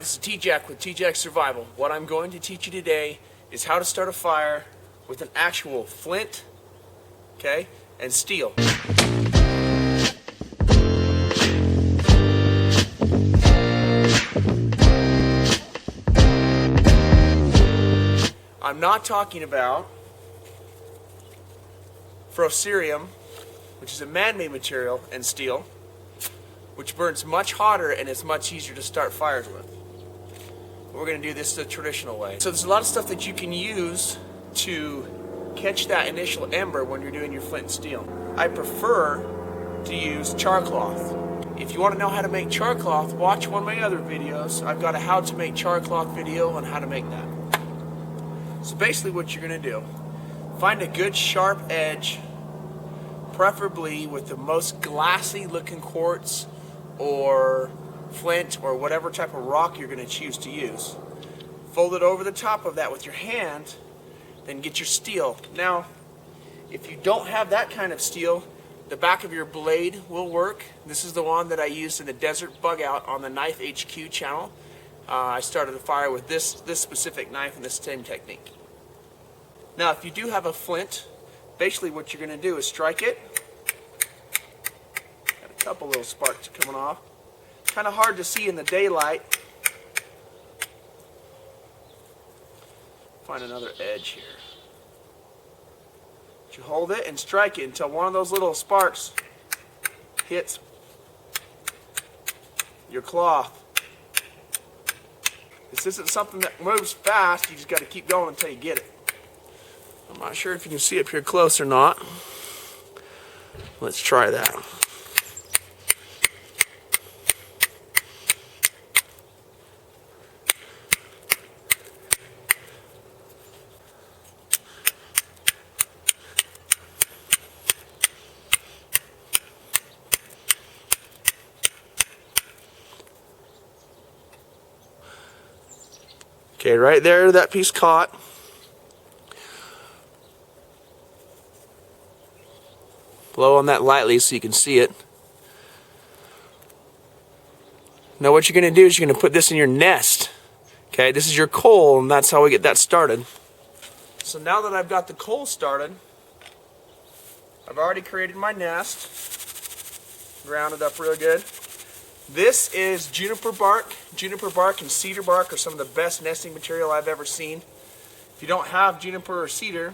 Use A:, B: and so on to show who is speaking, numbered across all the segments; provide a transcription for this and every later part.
A: This is T-Jack with T-Jack Survival. What I'm going to teach you today is how to start a fire with an actual flint, okay, and steel. I'm not talking about ferrocerium, which is a man-made material, and steel, which burns much hotter and is much easier to start fires with. We're going to do this the traditional way. So there's a lot of stuff that you can use to catch that initial ember when you're doing your flint and steel. I prefer to use char cloth. If you want to know how to make char cloth, watch one of my other videos. I've got a how to make char cloth video on how to make that. So basically what you're going to do, find a good sharp edge, preferably with the most glassy looking quartz or flint or whatever type of rock you're going to choose to use. Fold it over the top of that with your hand, then get your steel. Now, if you don't have that kind of steel, the back of your blade will work. This is the one that I used in the Desert Bug Out on the Knife HQ channel. I started a fire with this specific knife and this same technique. Now, if you do have a flint, basically what you're going to do is strike it. Got a couple little sparks coming off. Kind of hard to see in the daylight. Find another edge here. But you hold it and strike it until one of those little sparks hits your cloth. This isn't something that moves fast. You just got to keep going until you get it. I'm not sure if you can see up here close or not. Let's try that. Okay, right there, that piece caught. Blow on that lightly so you can see it. Now what you're going to do is you're going to put this in your nest. Okay, this is your coal, and that's how we get that started. So now that I've got the coal started, I've already created my nest. Ground it up real good. This is juniper bark. Juniper bark and cedar bark are some of the best nesting material I've ever seen. If you don't have juniper or cedar,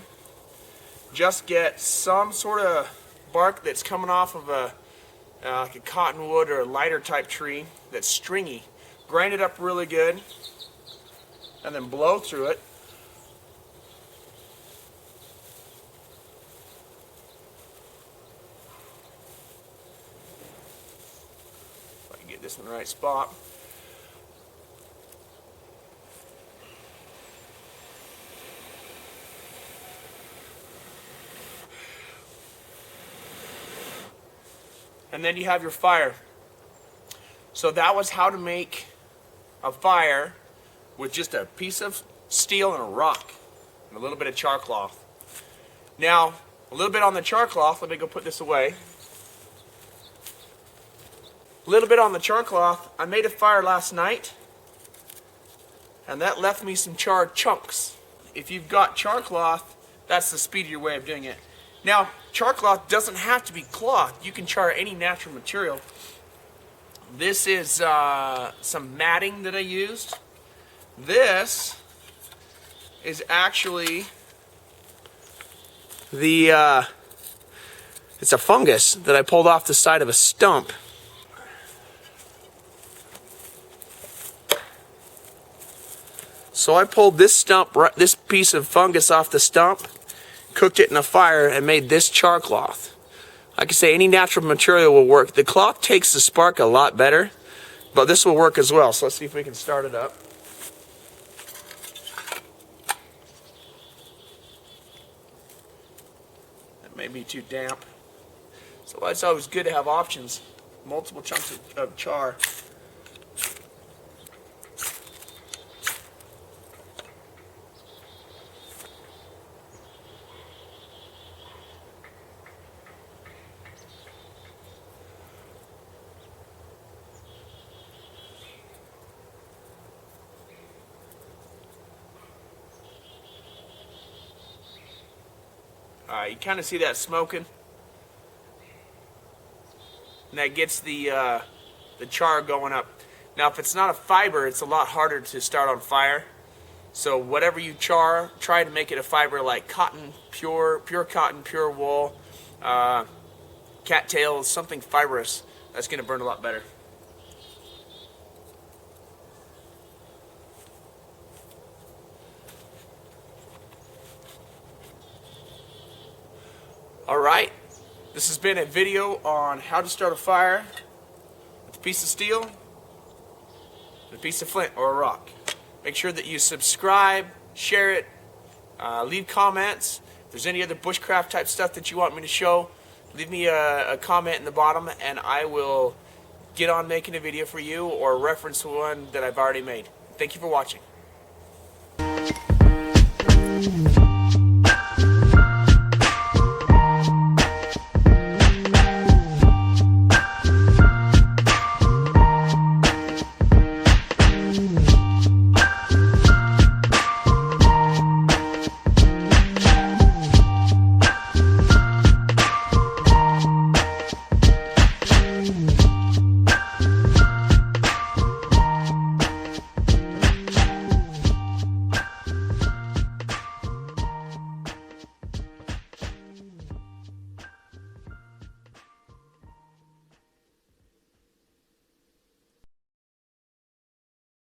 A: just get some sort of bark that's coming off of like a cottonwood or a lighter type tree that's stringy. Grind it up really good and then blow through it. If I can get this in the right spot. And then you have your fire. So that was how to make a fire with just a piece of steel and a rock and a little bit of char cloth. Now, a little bit on the char cloth, let me go put this away. A little bit on the char cloth, I made a fire last night and that left me some charred chunks. If you've got char cloth, that's the speedier way of doing it. Now, char cloth doesn't have to be cloth. You can char any natural material. This is some matting that I used. This is actually it's a fungus that I pulled off the side of a stump. So I pulled this this piece of fungus off the stump, cooked it in a fire, and made this char cloth. Like I say, any natural material will work. The cloth takes the spark a lot better, but this will work as well. So let's see if we can start it up. That may be too damp. So it's always good to have options. Multiple chunks of char. You kind of see that smoking, and that gets the char going up. Now, if it's not a fiber, it's a lot harder to start on fire. So whatever you char, try to make it a fiber like cotton, pure cotton, pure wool, cattails, something fibrous. That's going to burn a lot better. Alright, this has been a video on how to start a fire with a piece of steel and a piece of flint or a rock. Make sure that you subscribe, share it, leave comments. If there's any other bushcraft type stuff that you want me to show, leave me a comment in the bottom and I will get on making a video for you or reference one that I've already made. Thank you for watching.